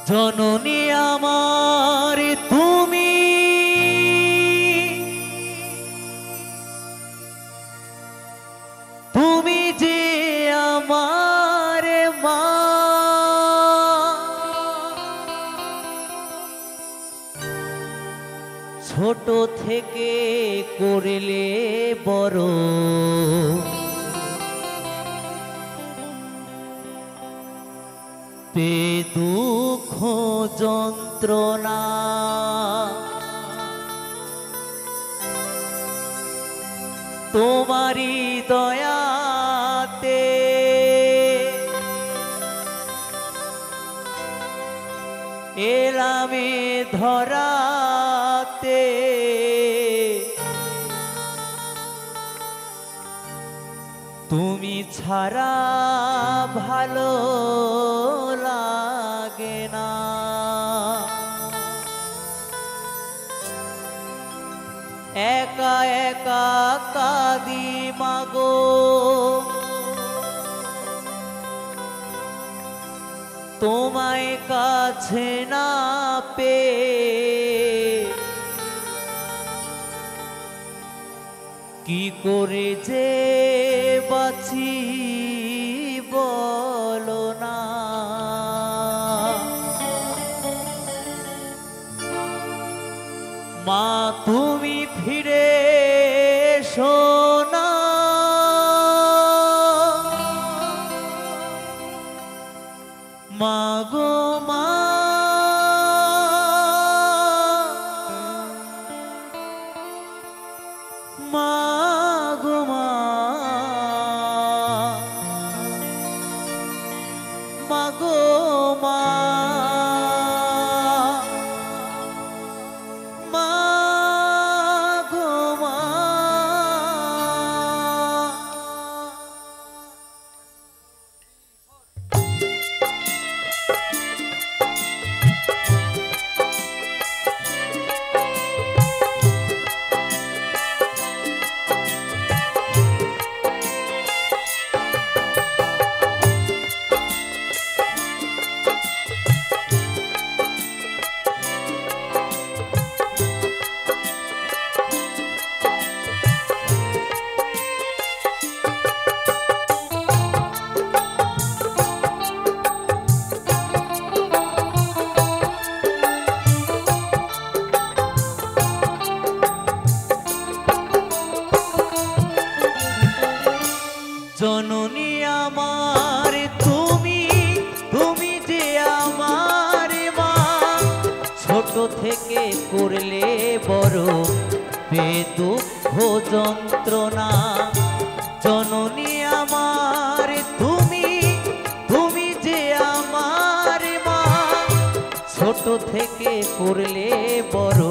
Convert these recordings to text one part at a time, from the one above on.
জননী আমার তুমি, তুমি যে আমার মা, ছোট থেকে করলে বড়, পে দুঃখ যন্ত্রণা, তোমারি দয়াতে এলামে ধরাতে, তুমি ছাড়া ভালো লাগে না। একা একা কাঁদি মাগো, তোমায় কাছে না পেয়ে, কি করে যে বাঁচি বলো না। মা তুমি ফিরে এসো না, মা গো মা, মা গো মা, মা গো মা, মা গো মা। জননী আমার তুমি, তুমি যে আমার মা, ছোট থেকে করলে বড়, পে দুঃখ যন্ত্রণা। জননী আমার তুমি, তুমি যে আমার মা, ছোট থেকে করলে বড়,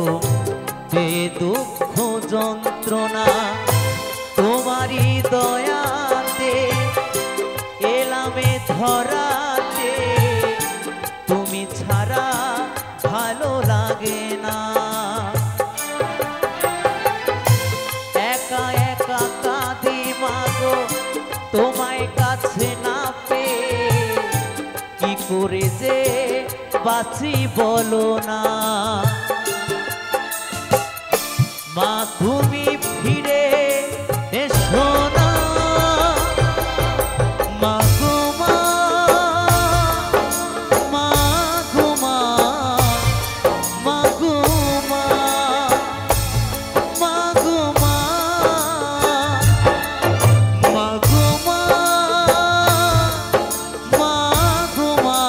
পে দুঃখ যন্ত্রণা, তোমারি দয়াতে এলামে ধরাতে, তুমি ছাড়া ভালো লাগে না। একা একা কাঁদি মাগো, তোমায় কাছে না পেয়ে, কি করে যে বাঁচি বলো না। মা তুমি ফিরে এসো না, মা গো মা, মা গো মা, মা গো মা, মা গো মা, মা গো মা, মা গো মা,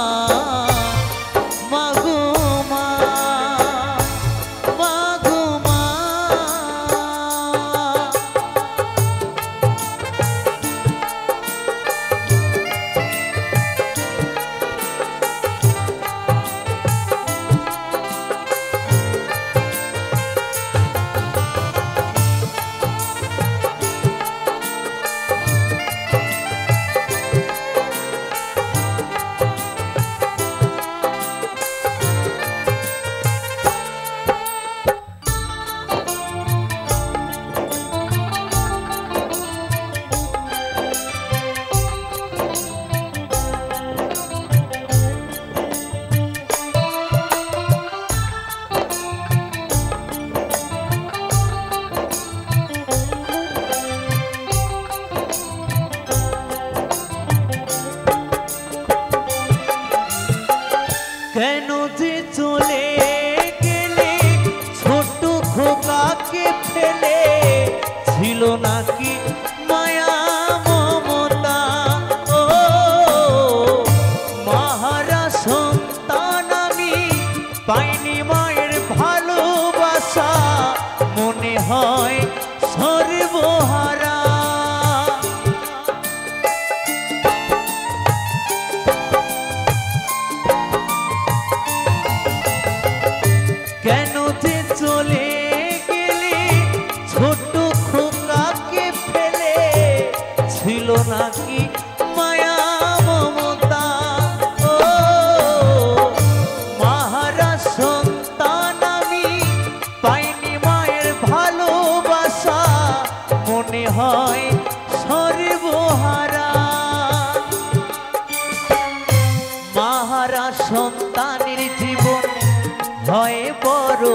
মা গো মা, মা গো মা। কেন যে চলে গেলে ছোট খোকাকে ফেলে, ছিল নাকি মায়া মমতা? ও মাহারা সন্তান আমি পাইনি মায়ের ভালোবাসা, মনে হয় সর্বহারা। কেন যে চলে গেলে ছোট খোকাকে ফেলে, ছিল নাকি মায়া মমতা? ও মাহারা সন্তান আমি পাইনি মায়ের ভালোবাসা, মনে হয় সর্বহারা। মাহারা সন্তানের জীবন হয় বড়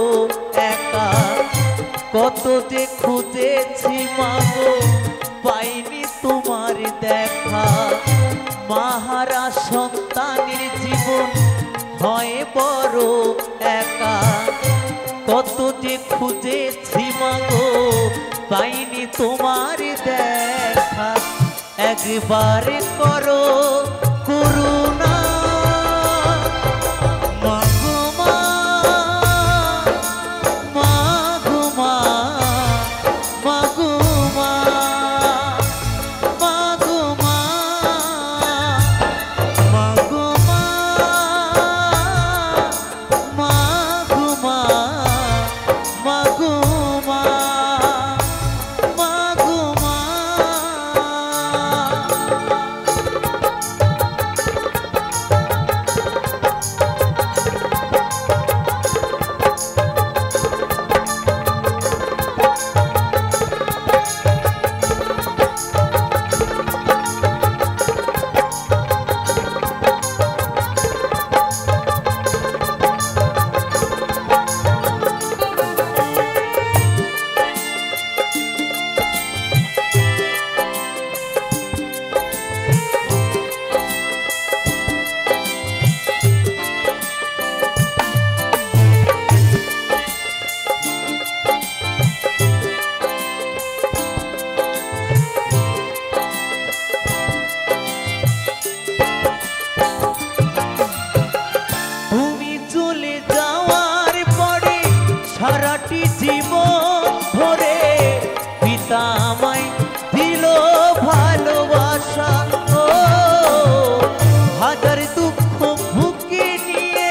একা, কত যে খুঁজেছি মাগো পাইনি তোমার দেখা। মাহারা সন্তানের জীবন হয় বড় একা, কত যে খুঁজেছি মাগো পাইনি তোমার দেখা। একবার করো করুণা জীবন ধরে পিতা আমায় দিল ভালোবাসা। ও হাজার দুঃখ বুকে নিয়ে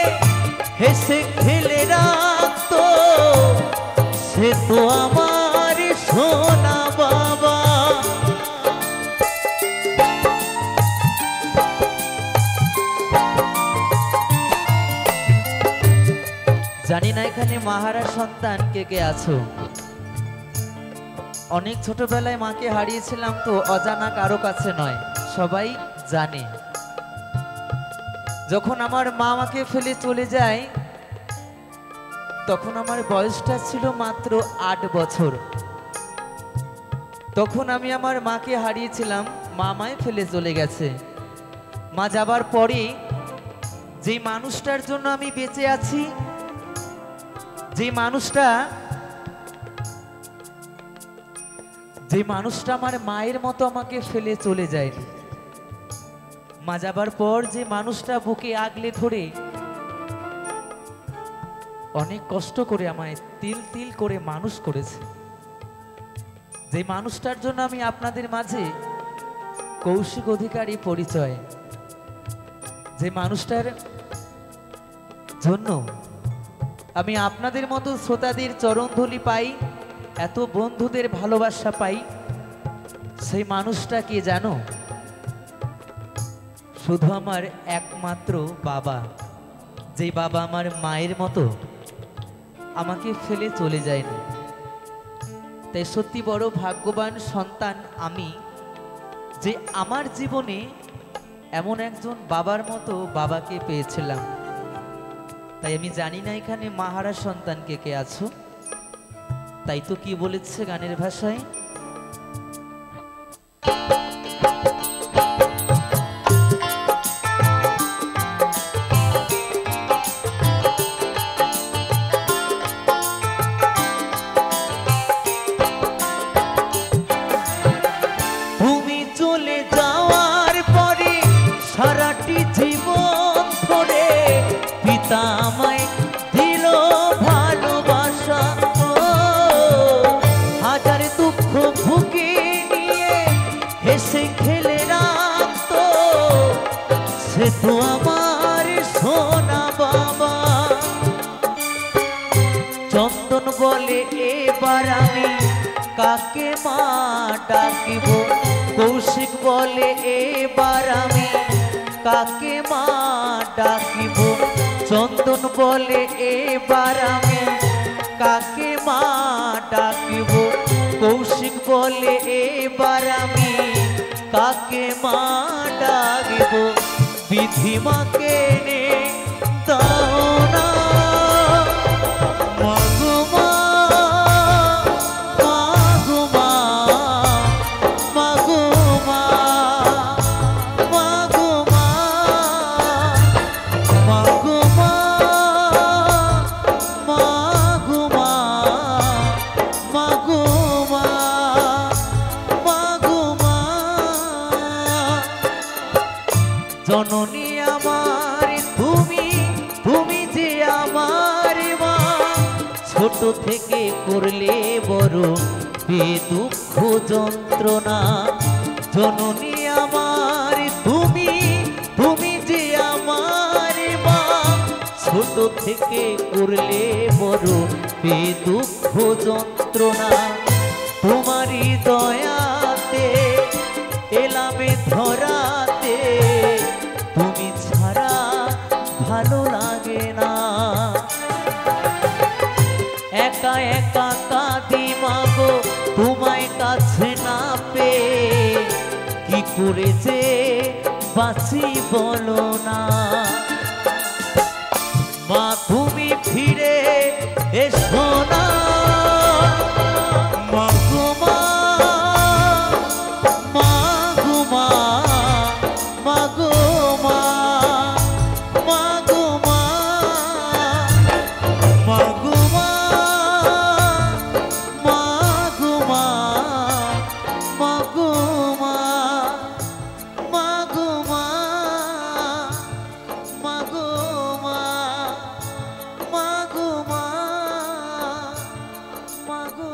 হেসে খেলে রাখতো, সে তো আমার সোনা বাবা। জানি না এখানে মাহারা সন্তান কে কে আছো। অনেক ছোটবেলায় মাকে হারিয়েছিলাম, তো অজানা কারো কাছে নয়, সবাই জানে। যখন আমার মা আমাকে ফেলে চলে যায়, তখন আমার বয়সটা ছিল মাত্র 8 বছর। তখন আমি আমার মাকে হারিয়েছিলাম, মা আমায় ফেলে চলে গেছে। মা যাবার পরে যে মানুষটার জন্য আমি বেঁচে আছি, যে মানুষটা আমার মায়ের মতো আমাকে ফেলে চলে যায়নি, মা যাবার পর যে মানুষটা বুকে আগলে ধরে অনেক কষ্ট করে আমায় তিল তিল করে মানুষ করেছে, যে মানুষটার জন্য আমি আপনাদের মাঝে কৌশিক অধিকারী পরিচয়, যে মানুষটার জন্য আমি আপনাদের মতো শ্রোতাদের চরণধুলি পাই, এত বন্ধুদের ভালোবাসা পাই, সেই মানুষটা কে জানো? শুধু আমার একমাত্র বাবা, যে বাবা আমার মায়ের মতো আমাকে ফেলে চলে যায়নি। তাই সত্যি বড় ভাগ্যবান সন্তান আমি, যে আমার জীবনে এমন একজন বাবার মতো বাবাকে পেয়েছিলাম। তাই আমি জানি না এখানে মাহারা সন্তান কে কে আছো। তাই তো কি বলেছে গানের ভাষায়, পিতা আমায় দিল ভালোবাসা, ও হাজার দুঃখ ভুগে নিয়ে হেসে খেলে রাখতো, সে তো আমার সোনা বাবা। চন্দন বলে এবার আমি কাকে মা ডাকিব, কৌশিক বলে এবার আমি কাকে মা ডাকিব, চন্দন বলে এবার আমি কাকে মা ডাকিব, কৌশিক বলে এবার আমি কাকে মা ডাকিব। বিধি মাকে নে দাও না মাগো মা, মাগো মা, মাগো মা, মাগো মা, মাগো মা, মাগো মা, মাগো মা, মাগো মা। জননী আমার তুমি, তুমি যে আমার মা, ছোট থেকে করলে বড় এ দুঃখ যন্ত্রণা। জননী আমার তুমি, তুমি যে আমার মা, ছোট থেকে করলে বড় এ দুঃখ যন্ত্রণা। তোমারই দয়াতে এলামে ধরাতে, তুমি ছাড়া ভালো লাগে না। একা একা কাঁদি মাগো তোমায় কাছে না পেয়ে, কি করে যে বাঁচি বলো না। মা তুমি ফিরে এসো না মাগো মা, মাগো মা, মাগো মা, মাগো মা, মাগো মা, মাগো মা, মাগো মা, মাগো মা, মাগো মা, মাগো মা, মাগো